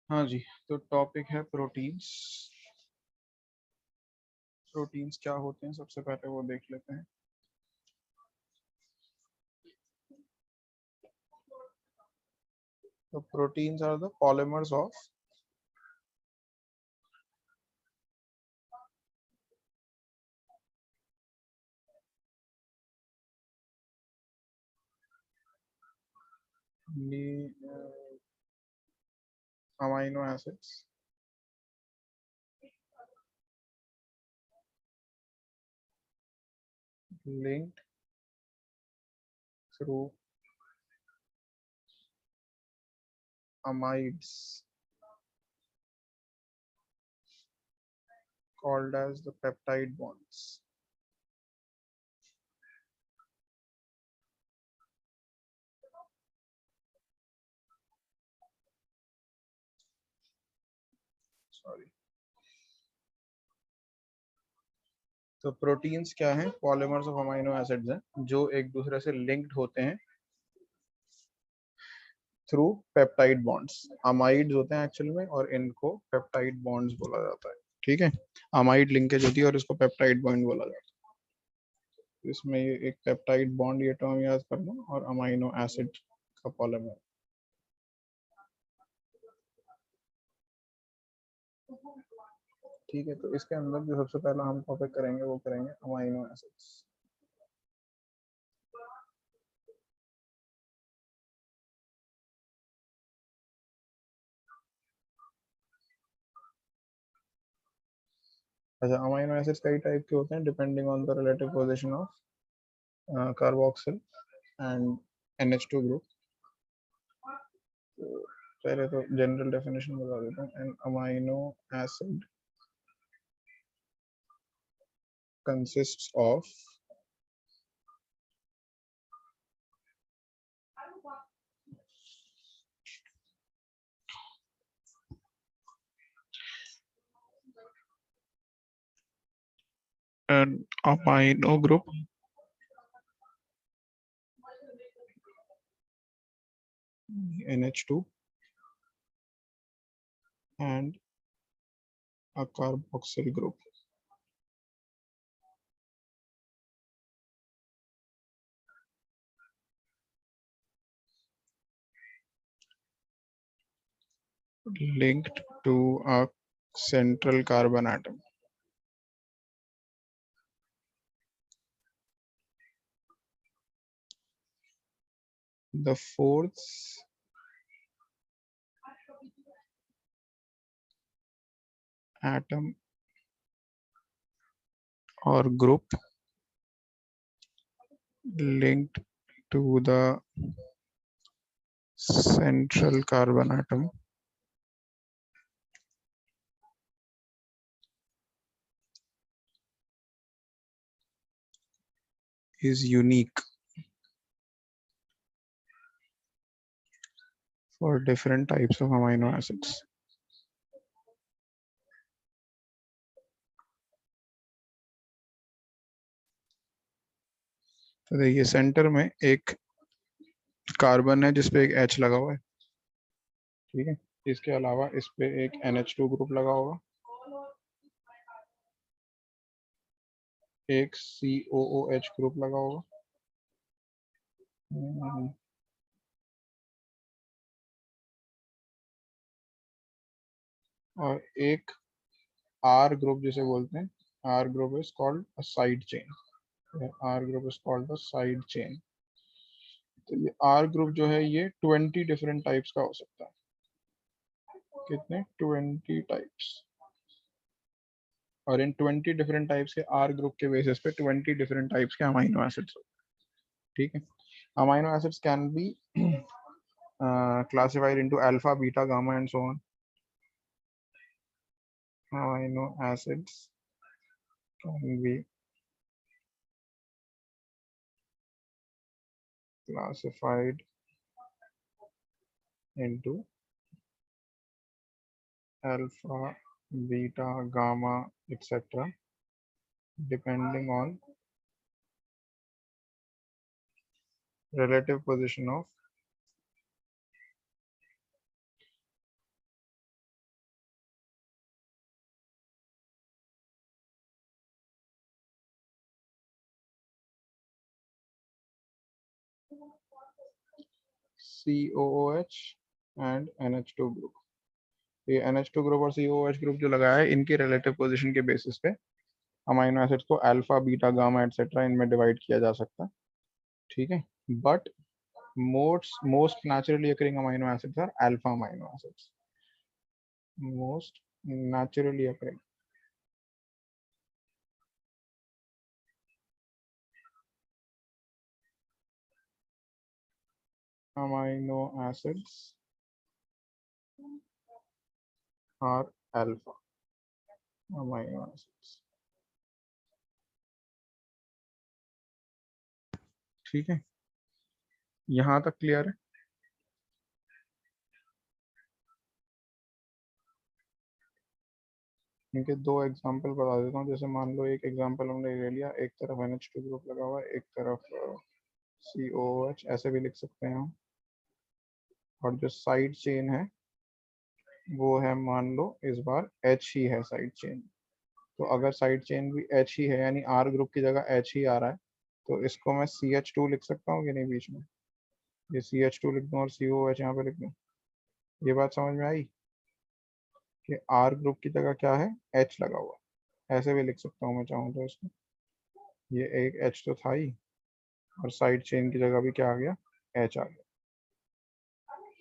हाँ जी, तो टॉपिक है प्रोटीन्स। प्रोटीन्स क्या होते हैं सबसे पहले वो देख लेते हैं। तो proteins are the polymers of amino acids linked through amides called as the peptide bonds. Sorry. तो प्रोटीन्स क्या हैं? पॉलीमर्स ऑफ अमाइनो एसिड्स हैं जो एक दूसरे से लिंक्ड होते हैं थ्रू पेप्टाइड बॉन्ड्स। अमाइड्स होते हैं एक्चुअल में, और इनको पेप्टाइड बॉन्ड्स बोला जाता है। ठीक है, अमाइड लिंकेज होती है और इसको पेप्टाइड बॉन्ड बोला जाता है। इसमें ये एक पेप्टाइड बॉन्ड, ये टर्म याद कर लो, और अमाइनो एसिड का पॉलीमर। ठीक है, तो इसके अंदर जो सबसे पहला हम टॉपिक करेंगे वो करेंगे अमाइनो एसिड्स। अच्छा, अमाइनो एसिड्स कई टाइप के होते हैं depending on the relative position of carboxyl and NH2 group. तो पहले तो जनरल डेफिनेशन बता देता हूँ। An amino acid consists of an amino group NH2 and a carboxyl group. Linked to a central carbon atom. The fourth atom or group linked to the central carbon atom is unique for different types of amino acids. तो देखिए, centre में एक carbon है जिसपे एक H लगा हुआ है। ठीक है, इसके अलावा इस पे एक NH2 ग्रुप लगा होगा, एक COOH ग्रुप लगा होगा, और एक R ग्रुप जिसे बोलते हैं। R group is called a side chain. R group is called the side chain. तो ये R ग्रुप जो है ये 20 डिफरेंट टाइप्स का हो सकता है। कितने? 20 टाइप्स। और इन 20 डिफरेंट टाइप्स के R ग्रुप के बेसिस पे 20 डिफरेंट टाइप्स के अमाइनो एसिड्स होते हैं। ठीक है, amino acids can B classified into alpha, beta, gamma, and so on. Amino acids can be classified into alpha, beta, gamma, etc. depending on relative position of COOH and NH2 group. ये NH2 group और COOH group जो लगाया है, इनकी relative position के basis पे amino acids को alpha, beta, gamma etcetera इनमें डिवाइड किया जा सकता है। ठीक है, but most naturally occurring amino acids are alpha amino acids. Most naturally occurring amino acids are alpha amino acids. ठीक है, यहां तक क्लियर है? इनके दो एग्जांपल बता देता हूँ। जैसे मान लो एक एग्जांपल हमने ले लिया, एक तरफ NH2 ग्रुप लगा हुआ है, एक तरफ COOH, ऐसे भी लिख सकते हैं हम। और जो साइड चेन है वो है, मान लो इस बार H ही है साइड चेन। तो अगर साइड चेन भी H ही है, यानी R ग्रुप की जगह H ही आ रहा है, तो इसको मैं CH2 लिख सकता हूँ कि नहीं बीच में? ये CH2 लिख दूँ और COOH यहाँ पे लिख दूँ। ये बात समझ में आई कि R ग्रुप की जगह क्या है, H लगा हुआ है। ऐसे भी लिख सकता हूँ मैं चाहूँ तो इसको। ये एक H तो था ही, और साइड चेन की जगह भी क्या आ गया, H आ गया।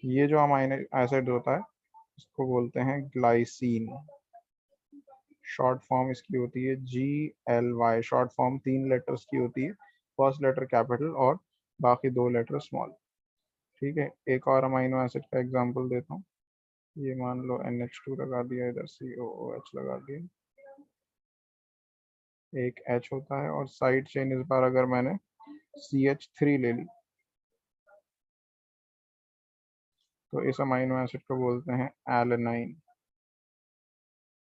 ये जो अमाइनो एसिड होता है इसको बोलते हैं ग्लाइसिन। शॉर्ट फॉर्म इसकी होती है GLY। शॉर्ट फॉर्म 3 लेटर्स की होती है, फर्स्ट लेटर कैपिटल और बाकी 2 लेटर स्मॉल। ठीक है, एक और अमाइनो एसिड का एग्जांपल देता हूँ। ये मान लो NH2 लगा दिया, इधर COOH लगा दिया, एक H होता है, और साइड चेन इस बार अगर मैंने CH3 ले ली, तो इस अमाइनो एसिड को बोलते हैं एलेनाइन।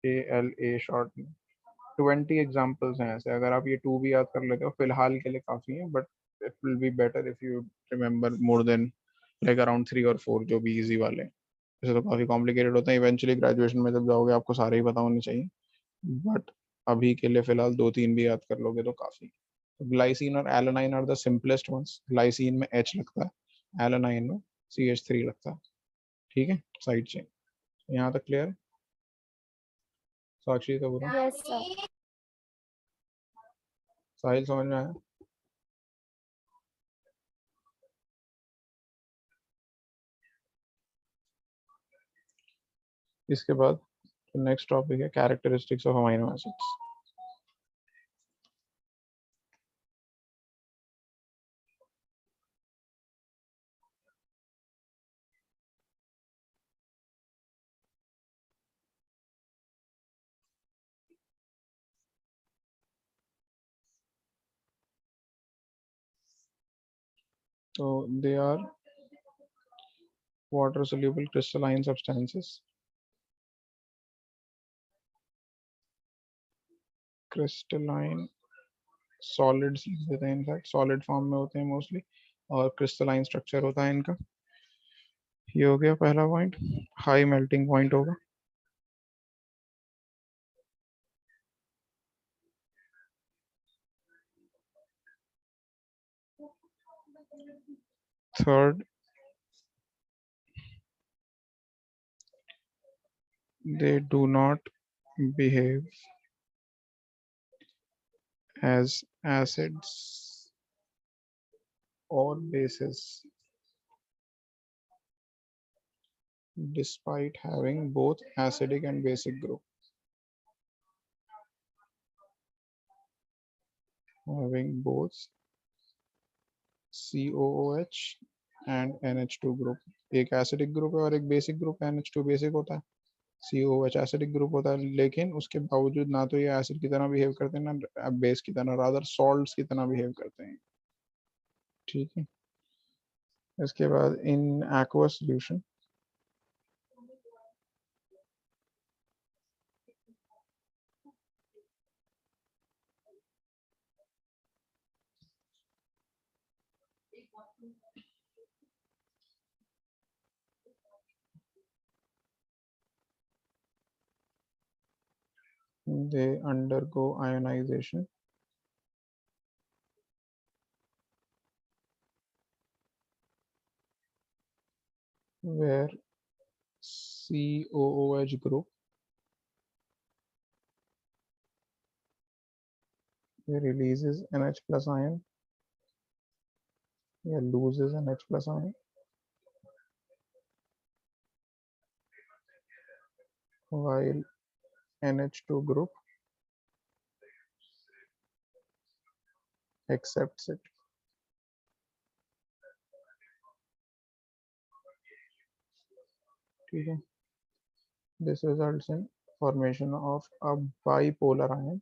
ALA शॉर्ट में। 20 एग्जाम्पल्स हैं ऐसे। अगर आप ये 2 भी याद कर लेते हो फिलहाल के लिए काफ़ी है, but it will be better if you remember more than like around 3 और 4 जो भी इजी वाले हैं। वैसे तो काफ़ी कॉम्प्लिकेटेड होते हैं, इवेंचुअली ग्रेजुएशन में जब जाओगे आपको सारे ही पता होने चाहिए, बट अभी के लिए फिलहाल 2-3 भी याद कर लोगे तो काफ़ी। तो ग्लाइसिन और alanine are the simplest ones. Glycine में H लगता है, एलानाइन में CH3 लगता है। ठीक है, साइड चेन। यहाँ तक क्लियर है? साक्षी तो बोलो। Yes sir. साहिल समझ में आया? इसके बाद नेक्स्ट टॉपिक है कैरेक्टरिस्टिक्स ऑफ अमाइनो एसिड्स। तो they are water soluble crystalline substances, crystalline solids लिख देते हैं, इनफैक्ट सॉलिड फॉर्म में होते हैं मोस्टली, और क्रिस्टलाइन स्ट्रक्चर होता है इनका। ये हो गया पहला पॉइंट, हाई मेल्टिंग पॉइंट होगा। Third, they do not behave as acids or bases despite having both acidic and basic group. Having both COOH and NH2 group. एक एसिडिक ग्रुप है और एक बेसिक ग्रुप है। NH2 बेसिक होता है, COOH acidic group होता है, लेकिन उसके बावजूद ना तो ये एसिड की तरह बिहेव करते हैं ना बेस की तरह, रादर सॉल्ट्स की तरह बिहेव करते हैं। ठीक है, इसके बाद in aqueous solution they undergo ionization where COOH group releases NH plus ion या loses NH plus ion while NH2 group accepts it. ठीक है, this results in formation of a bipolar ion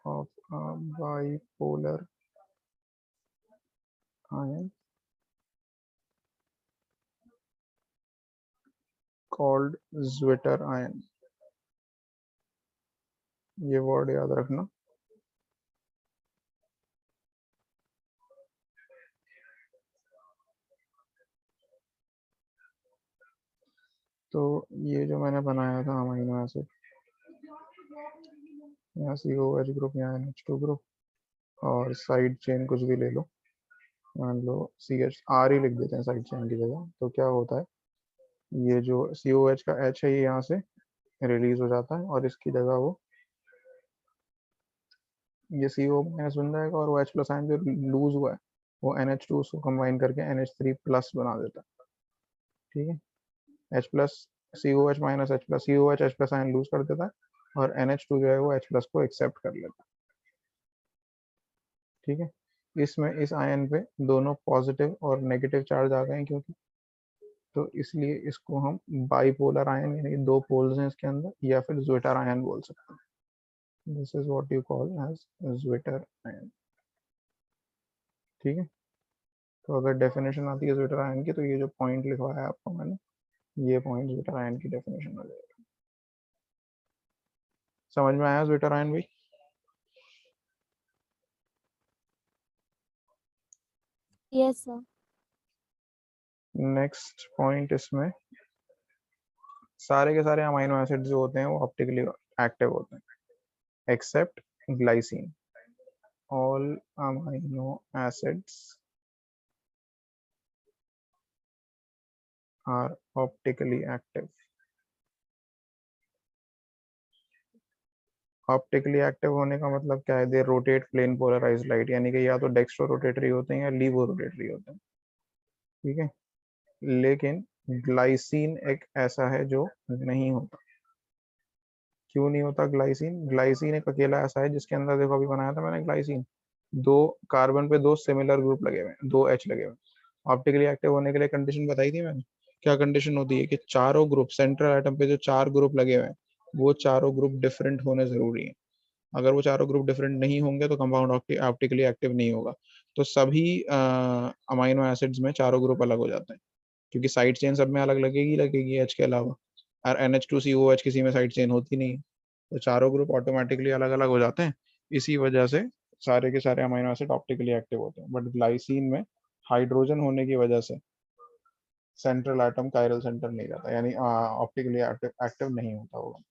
of a bipolar ion called Zwitter ion. ये word याद रखना. तो ये जो मैंने बनाया था अमीनो एसिड, यहाँ COOH ग्रुप, यहाँ NH2 ग्रुप, और साइड चेन कुछ भी ले लो, मान लो CHR ही लिख देते हैं साइड चेन की जगह. तो क्या होता है, ये जो COH का H है ये यहाँ से रिलीज हो जाता है और इसकी जगह वो ये CO माइनस बन जाएगा और वो H प्लस आयन जो लूज हुआ है वो NH2 उसको कंबाइन करके NH3 प्लस बना देता है. ठीक है, H plus COH minus H plus COH H plus ion lose कर देता है और NH2 जो है वो H प्लस को एक्सेप्ट कर लेता है. ठीक है, इसमें इस आयन पे दोनों पॉजिटिव और नेगेटिव चार्ज आ गए हैं क्योंकि, तो इसलिए इसको हम बाइपोलर आयन यानी दो पोल्स हैं इसके अंदर, या फिर ज्विटर आयन बोल सकते हैं. This is what you call as zwitterion. ठीक है, तो अगर डेफिनेशन आती है ज्विटर आयन की तो ये जो पॉइंट लिखवाया है आपको मैंने, ये पॉइंट ज्विटर आयन की डेफिनेशन हो जाएगा. समझ में आया ज्विटर आयन भाई? Yes sir. नेक्स्ट पॉइंट, इसमें सारे के सारे अमीनो एसिड जो होते हैं वो ऑप्टिकली एक्टिव होते हैं except glycine. All amino acids are optically active. Optically active होने का मतलब क्या है, they rotate plane polarised light, यानी कि या तो डेक्स्ट्रो रोटेटरी होते हैं या लीवो रोटेटरी होते हैं. ठीक है, लेकिन ग्लाइसिन एक ऐसा है जो नहीं होता. क्यों नहीं होता ग्लाइसिन? ग्लाइसिन एक अकेला ऐसा है जिसके अंदर, देखो अभी बनाया था मैंने ग्लाइसिन, दो कार्बन पे दो सिमिलर ग्रुप लगे हुए हैं, दो H लगे हुए हैं. ऑप्टिकली एक्टिव होने के लिए कंडीशन बताई थी मैंने. क्या कंडीशन होती है कि चारों ग्रुप, सेंट्रल एटम पे जो चार ग्रुप लगे हुए हैं वो चारों ग्रुप डिफरेंट होने जरूरी है. अगर वो चारों ग्रुप डिफरेंट नहीं होंगे तो कंपाउंड ऑप्टिकली एक्टिव नहीं होगा. तो सभी अमाइनो एसिड्स में चारों ग्रुप अलग हो जाते हैं क्योंकि साइड चेन सब में अलग लगेगी लगेगी H के अलावा, और NH2COH किसी में साइड चेन होती नहीं है. तो चारों ग्रुप ऑटोमेटिकली अलग अलग हो जाते हैं. इसी वजह से सारे के सारे अमीनो एसिड ऑप्टिकली एक्टिव होते हैं. बट ग्लाइसिन में हाइड्रोजन होने की वजह से सेंट्रल एटम कायरल सेंटर नहीं रहता, यानी ऑप्टिकली एक्टिव नहीं होता होगा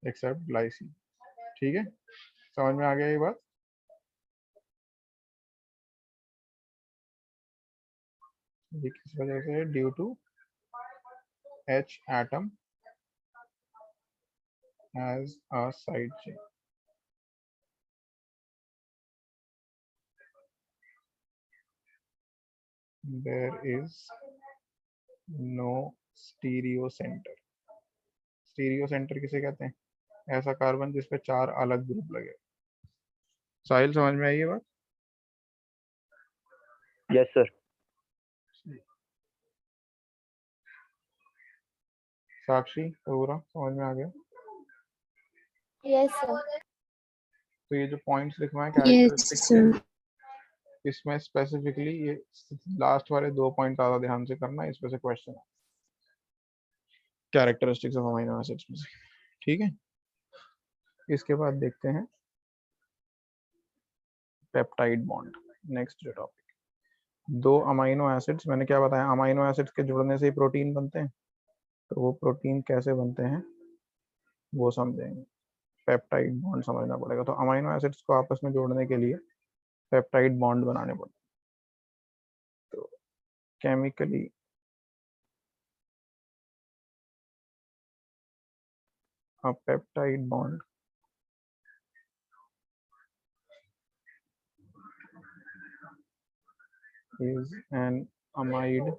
एक्सेप्ट ग्लाइसिन. ठीक है, समझ में आ गया ये बात? ये किस वजह से? Due to H atom has a side chain. There is no stereo center. Stereo centre किसे कहते हैं? ऐसा कार्बन जिसपे चार अलग ग्रुप लगे. साहिल समझ में आई ये बात? Yes sir. साक्षी पूरा समझ में आ गया? Yes sir. तो ये जो पॉइंट्स लिखवाए Yes, कैरेक्टरिस्टिक्स sir. के, इसमें स्पेसिफिकली ये लास्ट वाले दो पॉइंट ज्यादा ध्यान से करना, इस पे से क्वेश्चन है कैरेक्टरिस्टिक्स ऑफ अमीनो एसिड्स में से. ठीक है, इसके बाद देखते हैं पेप्टाइड बॉन्ड. नेक्स्ट जो टॉपिक, दो अमीनो एसिड्स, मैंने क्या बताया, अमीनो एसिड्स के जुड़ने से ही प्रोटीन बनते हैं. तो वो प्रोटीन कैसे बनते हैं वो समझेंगे. पेप्टाइड बॉन्ड समझना पड़ेगा। तो अमीनो एसिड्स को आपस में जोड़ने के लिए पेप्टाइड बॉन्ड बनाने पड़ते हैं। तो chemically a peptide bond is an amide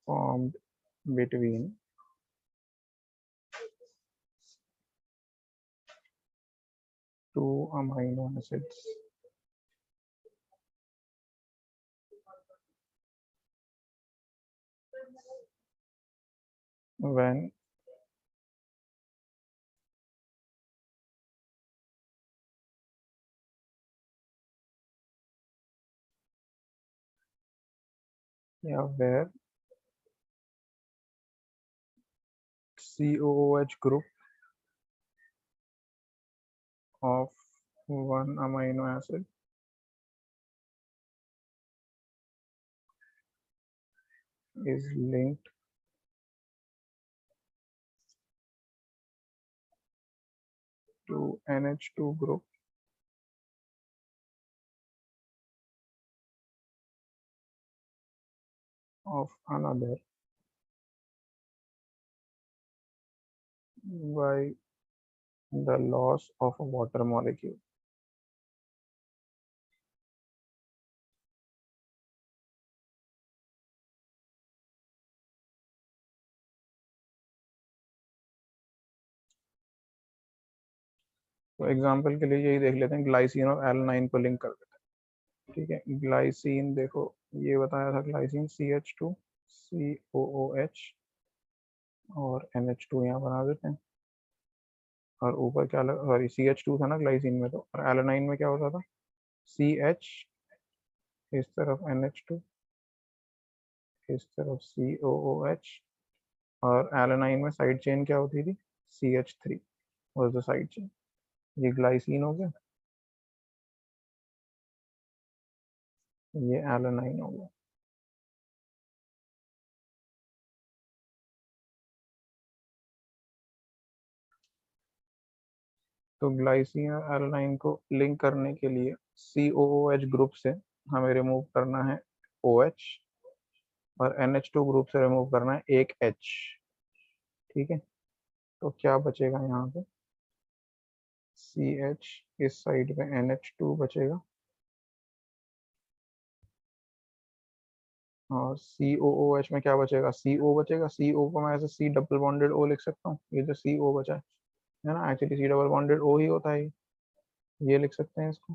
formed between two amino acids when where COOH group of one amino acid is linked to NH2 group of another by the loss of a water molecule. तो example के लिए यही देख लेते हैं, glycine और alanine को link कर देते हैं। ठीक है, ग्लाइसिन देखो ये बताया था, ग्लाइसिन CH2 COOH और NH2 यहाँ बना देते हैं। और ऊपर क्या लगा, सॉरी CH2 था ना ग्लाइसिन में, तो और एलानाइन में क्या होता था, CH, इस तरफ NH2, इस तरफ COOH, और एलानाइन में साइड चेन क्या होती थी, CH3 was the side chain. ये ग्लाइसिन हो गया, ये एलानाइन हो गया। तो ग्लाइसिन और एलानाइन को लिंक करने के लिए COOH ग्रुप से हमें रिमूव करना है OH, और NH2 ग्रुप से रिमूव करना है एक H। ठीक है, तो क्या बचेगा यहाँ पे, CH, इस साइड पे NH2 बचेगा, और COOH में क्या बचेगा, CO बचेगा। CO को मैं ऐसे C डबल बॉन्डेड O लिख सकता हूँ, ये जो CO बचा है ना, actually C double bonded O ही होता है, ये लिख सकते हैं इसको।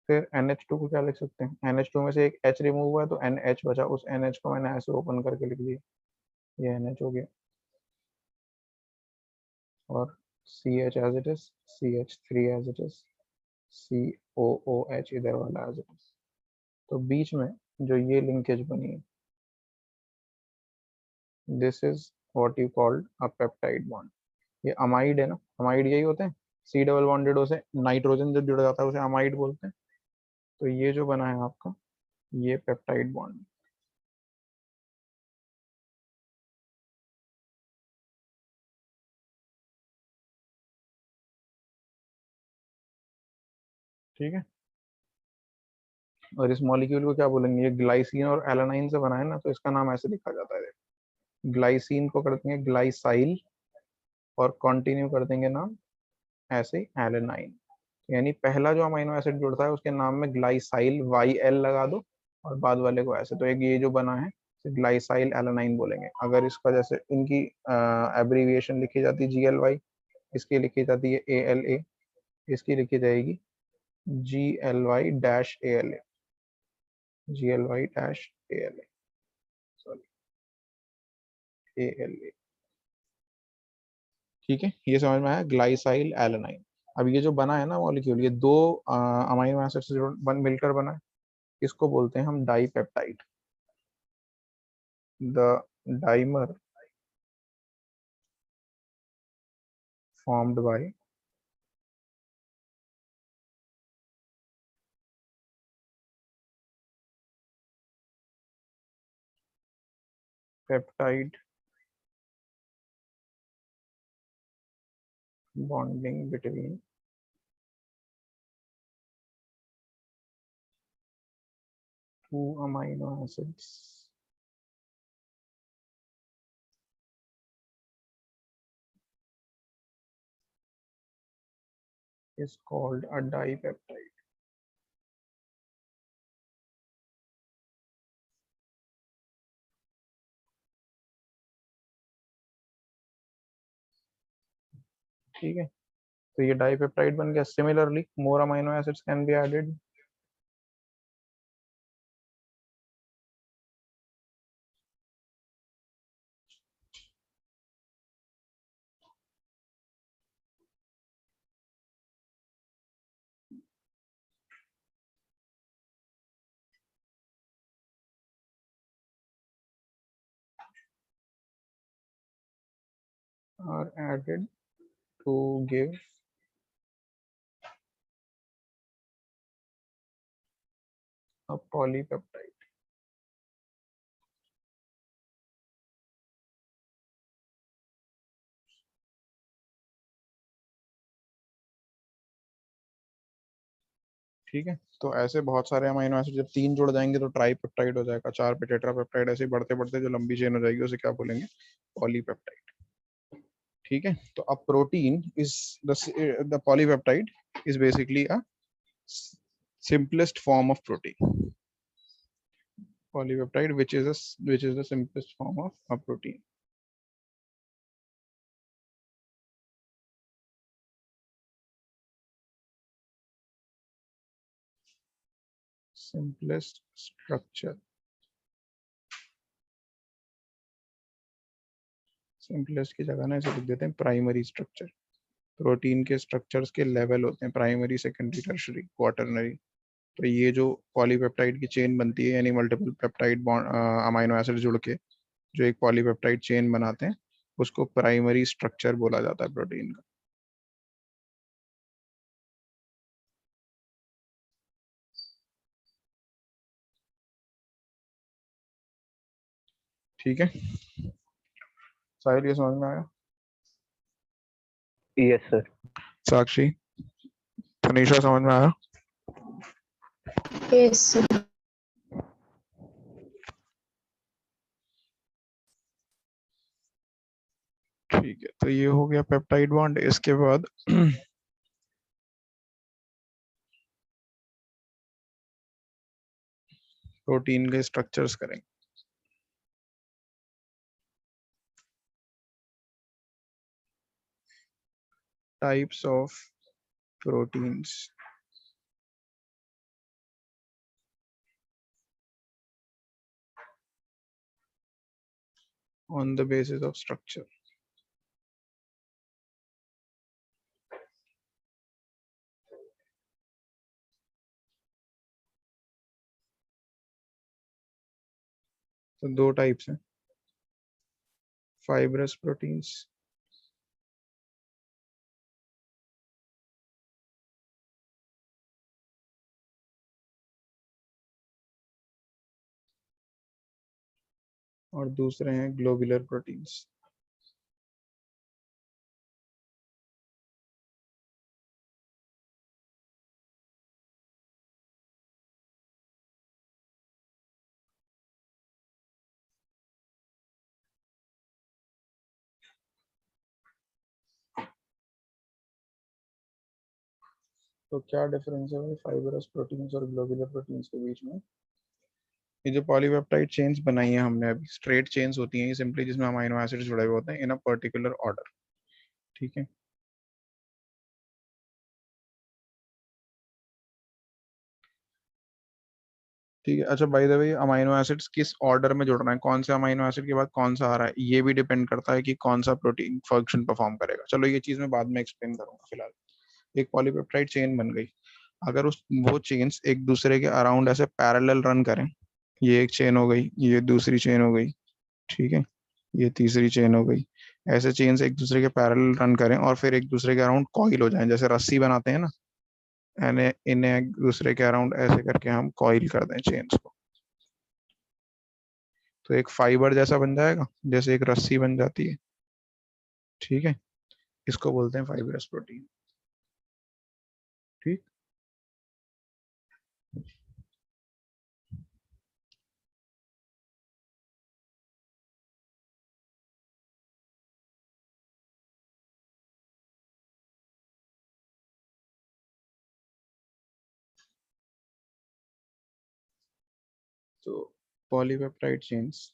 फिर NH2 को क्या लिख सकते हैं, NH2 में से एक H रिमूव हुआ है तो NH बचा, उस NH को मैंने ऐसे ओपन करके लिख दिया, ये NH हो गया। और CH as it is, CH3 as it is, COOH इधर वाला एज इट इज। तो बीच में जो ये लिंकेज बनी है, this is what you called a peptide bond. ये अमाइड है ना, अमाइड यही होते हैं, C डबल बॉन्डेड O से नाइट्रोजन जब जुड़ जाता है उसे अमाइड बोलते हैं। तो ये जो बना है आपका, ये पेप्टाइड बॉन्ड। ठीक है, और इस मॉलिक्यूल को क्या बोलेंगे, ये ग्लाइसिन और एलानाइन से बना है ना, तो इसका नाम ऐसे लिखा जाता है। ग्लाइसिन को कर देंगे ग्लाइसाइल, और कंटिन्यू कर देंगे नाम ऐसे एलानाइन। यानी पहला जो अमीनो एसिड जुड़ता है उसके नाम में ग्लाइसाइल YL लगा दो, और बाद वाले को ऐसे। तो एक ये जो बना है ग्लाइसाइल एलानाइन बोलेंगे। अगर इसका जैसे इनकी एब्रीविएशन लिखी जाती है GLY, इसकी लिखी जाती है ALA, इसकी लिखी जाएगी GLY-ALA, GLY-ALA, सॉरी ALA। ठीक है, ये समझ में आया, ग्लाइसाइल एलानाइन। अब ये जो बना है ना मॉलिक्यूल, ये दो अमीनो एसिड से मिलकर बना है, इसको बोलते हैं हम dipeptide. The dimer formed by peptide bonding between two amino acids is called a dipeptide. ठीक है, तो ये डाइपेप्टाइड बन गया. Similarly more amino acids can be added. Are added to give a polypeptide. ठीक है, तो ऐसे बहुत सारे अमीनो एसिड जब 3 जुड़ जाएंगे तो ट्राईपेप्टाइड हो जाएगा, 4 पे टेट्रापेप्टाइड, ऐसे बढ़ते बढ़ते जो लंबी चेन हो जाएगी उसे क्या बोलेंगे? पॉलीपेप्टाइड. ठीक है, तो अब protein is the polypeptide is basically a simplest form of protein. Polypeptide, which is the simplest form of a protein. Simplest structure. Simplest की जगह ना इसे लिख देते हैं प्राइमरी स्ट्रक्चर. प्रोटीन के स्ट्रक्चर्स के लेवल होते हैं प्राइमरी, सेकेंडरी, टर्शरी, क्वाटरनरी. तो ये जो पॉलीपेप्टाइड की चेन बनती है यानी मल्टीपल पेप्टाइड अमीनो एसिड जुड़ के जो एक पॉलीपेप्टाइड चेन बनाते हैं उसको प्राइमरी स्ट्रक्चर बोला जाता है प्रोटीन का. ठीक है, साहिल ये समझ में आया? Yes sir. साक्षी, तनीषा समझ में आया? Yes, sir. ठीक है, तो ये हो गया पेप्टाइड बॉन्ड. इसके बाद प्रोटीन के स्ट्रक्चर्स करेंगे. Types of proteins. On the basis of structure. तो दो टाइप्स हैं, फाइब्रस प्रोटीन्स और दूसरे हैं ग्लोबुलर प्रोटीन्स. तो क्या डिफरेंस है भाई फाइब्रस प्रोटीन्स और ग्लोबुलर प्रोटीन्स के बीच में? ये जो पॉलीपेप्टाइड चेन्स बनाई है हमने अभी, स्ट्रेट चेन्स होती हैं ये सिंपली, जिसमें अमीनो एसिड जुड़े हुए होते हैं इन अ पर्टिकुलर ऑर्डर. ठीक है, ठीक है. अच्छा, by the way amino acids किस ऑर्डर में जुड़ रहे हैं, कौन से अमीनो एसिड के बाद कौन सा आ रहा है, ये भी डिपेंड करता है कि कौन सा प्रोटीन फंक्शन परफॉर्म करेगा. चलो ये चीज मैं बाद में एक्सप्लेन करूंगा. फिलहाल एक पॉलीपेप्टाइड चेन बन गई. अगर उस वो चेन्स एक दूसरे के अराउंड ऐसे पैरेलल रन करें, ये एक चेन हो गई, ये दूसरी चेन हो गई, ठीक है, ये तीसरी चेन हो गई. ऐसे चेन्स एक दूसरे के पैरेलल रन करें और फिर एक दूसरे के अराउंड कॉइल हो जाएं, जैसे रस्सी बनाते हैं ना, यानी इन्हें एक दूसरे के अराउंड ऐसे करके हम कॉइल कर दें चेन्स को, तो एक फाइबर जैसा बन जाएगा, जैसे एक रस्सी बन जाती है. ठीक है, इसको बोलते हैं फाइब्रस प्रोटीन। ठीक। तो polypeptide chains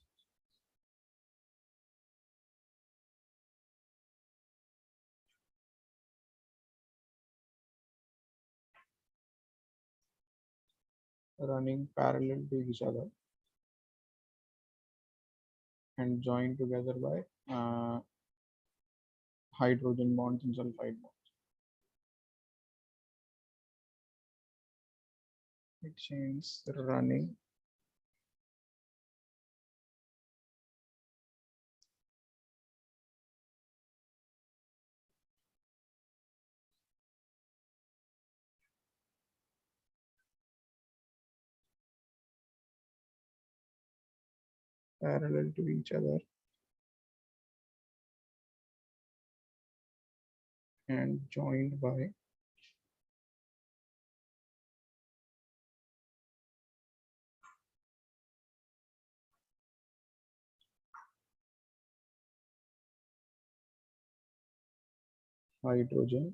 running parallel to each other and joined together by hydrogen bonds and sulfide bonds. It chains running parallel to each other and joined by hydrogen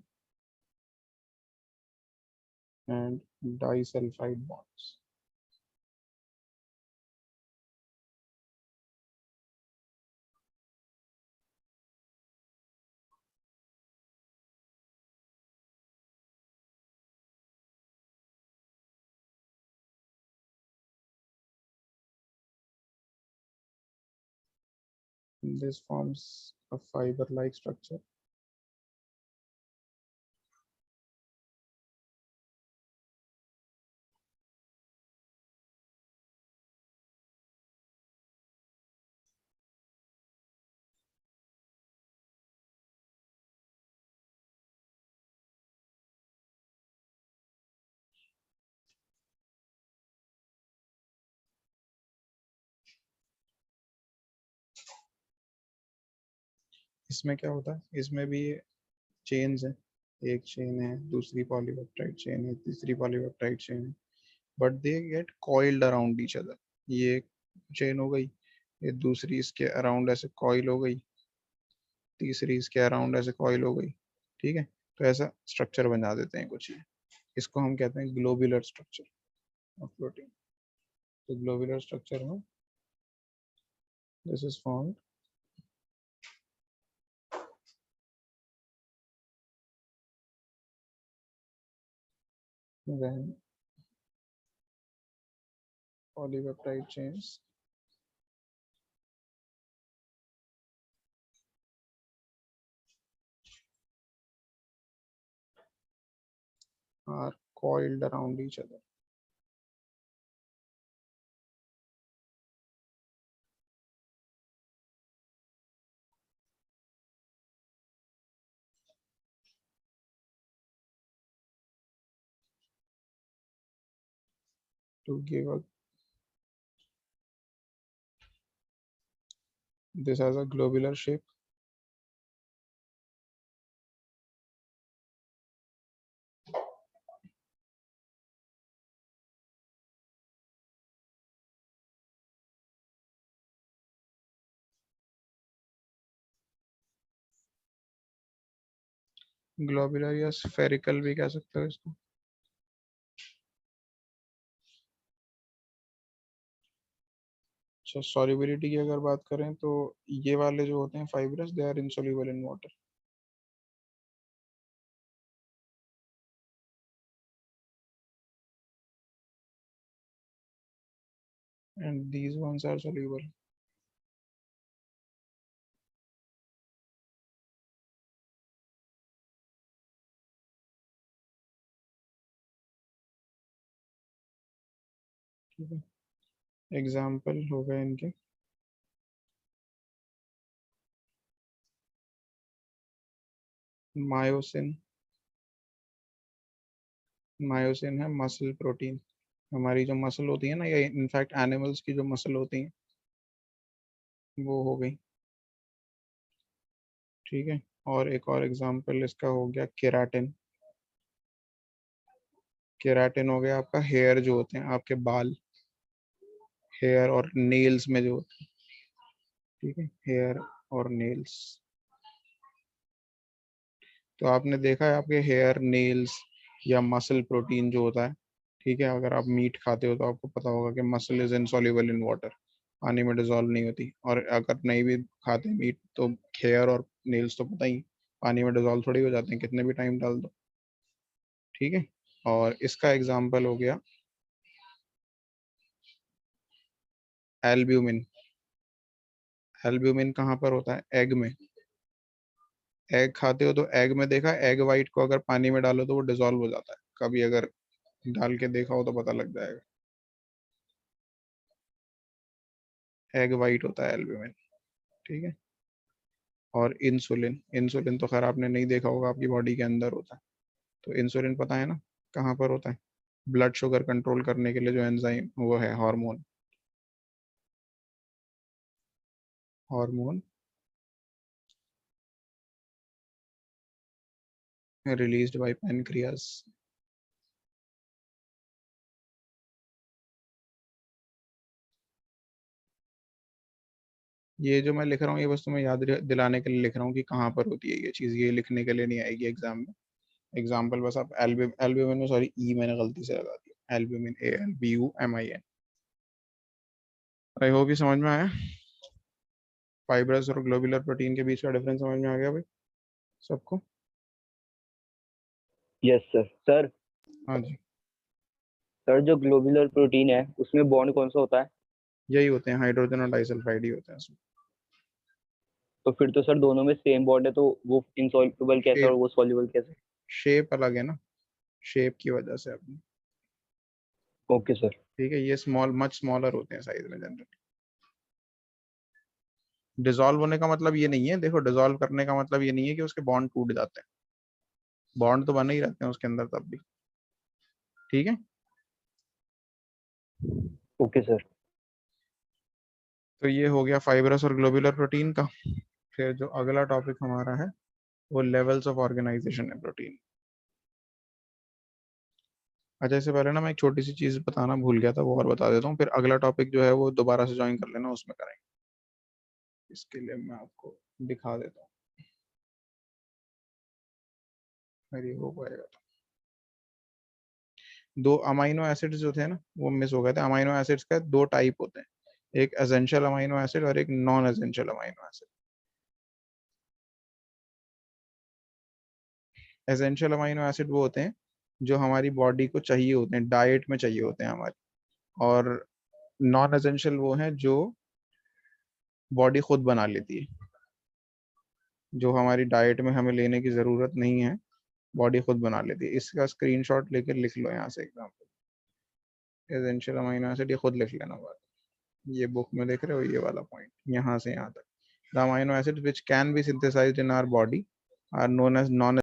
and disulfide bonds. This forms a fiber-like structure. इसमें क्या होता है, इसमें भी chains है, एक chain है, दूसरी पॉलीपेप्टाइड चेन है, तीसरी पॉलीपेप्टाइड चेन है, but they get coiled around each other. ये चेन हो गई, ये दूसरी इसके अराउंड ऐसे कॉइल हो गई, तीसरी इसके अराउंड ऐसे कॉइल हो गई। ठीक है, तो ऐसा स्ट्रक्चर बना देते हैं कुछ। इसको हम कहते हैं ग्लोबुलर स्ट्रक्चर ऑफ प्रोटीन। तो ग्लोबुलर स्ट्रक्चर में this is formed when polypeptide chains are coiled around each other. To give a this has a globular shape. Globular या स्फेरिकल भी कह सकते हो इसको। अच्छा, सॉल्युबिलिटी की अगर बात करें तो ये वाले जो होते हैं fibrous, they are insoluble in water, and these ones are soluble. ठीक है, एग्जाम्पल हो गए इनके। मायोसिन, मायोसिन है मसल प्रोटीन। हमारी जो मसल होती है ना, या इनफैक्ट एनिमल्स की जो मसल होती है वो हो गई। ठीक है, और एक और एग्जांपल इसका हो गया केराटिन। केराटिन हो गया आपका हेयर, जो होते हैं आपके बाल, हेयर और नेल्स में जो होते हैं, ठीक है, हेयर और नेल्स। तो आपने देखा है आपके हेयर, नेल्स या मसल प्रोटीन जो होता है, ठीक है, अगर आप मीट खाते हो तो आपको पता होगा कि muscle is insoluble in water, पानी में डिजोल्व नहीं होती। और अगर नहीं भी खाते मीट तो हेयर और नेल्स तो पता ही, पानी में डिजोल्व थोड़ी हो जाते हैं कितने भी टाइम डाल दो, ठीक है। और इसका एग्जाम्पल हो गया एल्ब्यूमिन। एल्ब्यूमिन कहाँ पर होता है? एग में। एग खाते हो तो एग में देखा, एग वाइट को अगर पानी में डालो तो वो डिजोल्व हो जाता है, कभी अगर डाल के देखा हो तो पता लग जाएगा। एग वाइट होता है एल्ब्यूमिन, ठीक है। और इंसुलिन, इंसुलिन तो खैर आपने नहीं देखा होगा, आपकी बॉडी के अंदर होता है। तो इंसुलिन पता है ना कहाँ पर होता है? ब्लड शुगर कंट्रोल करने के लिए जो एंजाइम वो है hormone, hormone released by pancreas. ये जो मैं लिख रहा हूँ ये बस तुम्हें याद दिलाने के लिए लिख रहा हूँ कि कहाँ पर होती है ये चीज़, ये लिखने के लिए नहीं आएगी एग्जाम में। एग्जाम्पल बस आप एल्ब्यूमिन में, सॉरी ई मैंने गलती से लगा दिया, एल्ब्यूमिन, ALBUMIN। आई होप ये समझ में आया। फाइब्रस और ग्लोबुलर प्रोटीन के बीच का डिफरेंस समझ में आ गया भाई सबको? Yes sir. सर हाँ जी, सर जो ग्लोबुलर प्रोटीन है उसमें बॉन्ड कौन सा होता है? यही होते हैं, हाइड्रोजन और डाइसल्फाइड ही होते हैं उसमें। तो फिर तो सर दोनों में सेम बॉन्ड है, तो वो इनसॉल्युबल कैसे और शेप, वो सॉल्युबल कैसे? शेप अलग है ना, शेप की वजह से अपनी, ओके सर। ठीक है। ये स्मॉल, मच स्मॉलर होते हैं साइज में जनरली। डिसॉल्व होने का मतलब ये नहीं है, देखो डिसॉल्व करने का मतलब ये नहीं है कि उसके बॉन्ड टूट जाते हैं, बॉन्ड तो बने ही रहते हैं उसके अंदर तब भी, ठीक है। Okay sir. तो ये हो गया फाइब्रस और ग्लोबुलर प्रोटीन का। फिर जो अगला टॉपिक हमारा है वो लेवल्स ऑफ ऑर्गेनाइजेशन है प्रोटीन। अच्छा, इससे पहले ना मैं एक छोटी सी चीज बताना भूल गया था, वो और बता देता हूँ, फिर अगला टॉपिक जो है वो दोबारा से ज्वाइन कर लेना, उसमें करेंगे। इसके लिए मैं आपको दिखा देता हूँ, मेरी हो पाएगा तो। दो अमाइनो एसिड्स जो थे ना वो मिस हो गए थे। अमाइनो एसिड्स का दो टाइप होते हैं, एक एसेंशियल अमाइनो एसिड और एक non essential amino acid. Essential amino acid वो होते हैं जो हमारी बॉडी को चाहिए होते हैं, डाइट में चाहिए होते हैं हमारी। और नॉन एसेंशियल वो हैं जो बॉडी खुद बना लेती है, जो हमारी डाइट में हमें लेने की ज़रूरत नहीं है, बॉडी खुद बना लेती है। इसका स्क्रीनशॉट लेकर लिख लो यहाँ से एग्जाम्पल, एसेंशियल अमीनो एसिड, ये खुद लिख लेना बात। ये बुक में देख रहे हो ये वाला पॉइंट, यहाँ से यहाँ तक। The amino acid which can be synthesised in our body are known as non